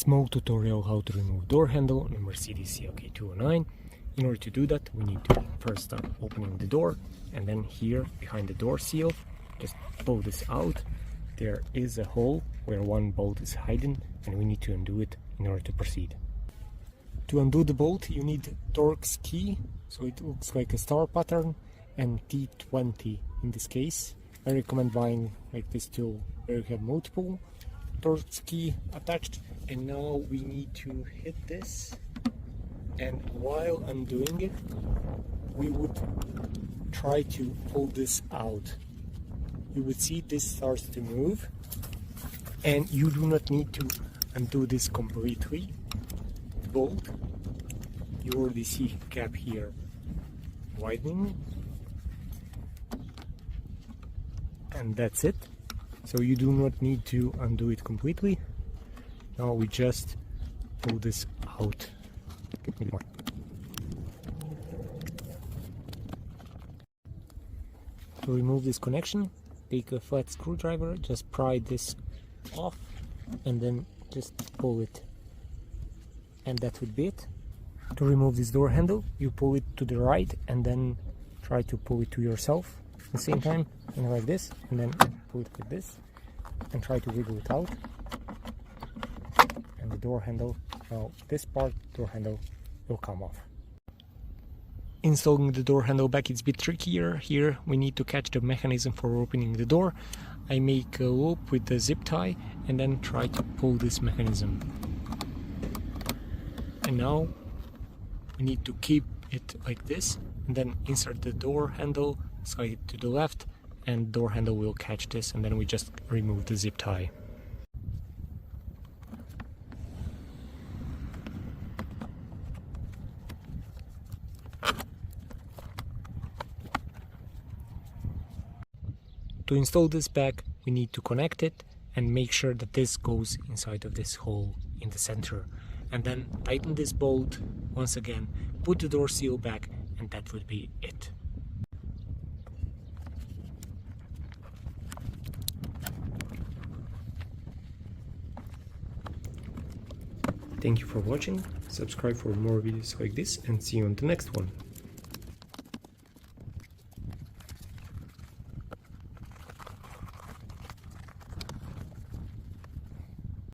Small tutorial how to remove door handle on a Mercedes CLK 209. In order to do that, we need to first start opening the door, and then here behind the door seal, just pull this out. There is a hole where one bolt is hidden, and we need to undo it in order to proceed. To undo the bolt, you need Torx key, so it looks like a star pattern, and T20 in this case. I recommend buying like this tool where you have multiple Torx key attached. And now we need to hit this, and while I'm doing it, we would try to pull this out. You would see this starts to move, and you do not need to undo this completely. Bolt, you already see cap here widening, and that's it. So you do not need to undo it completely. Now we just pull this out. To remove this connection, take a flat screwdriver, just pry this off and then just pull it, and that would be it. To remove this door handle, you pull it to the right and then try to pull it to yourself at the same time, and like this, and then pull it like this and try to wiggle it out. And the door handle, now this part, door handle will come off. Installing the door handle back is a bit trickier. Here we need to catch the mechanism for opening the door. I make a loop with the zip tie and then try to pull this mechanism. And now we need to keep it like this and then insert the door handle, slide it to the left, and door handle will catch this, and then we just remove the zip tie. To install this back, we need to connect it and make sure that this goes inside of this hole in the center, and then tighten this bolt once again, put the door seal back, and that would be it. Thank you for watching, subscribe for more videos like this, and see you on the next one.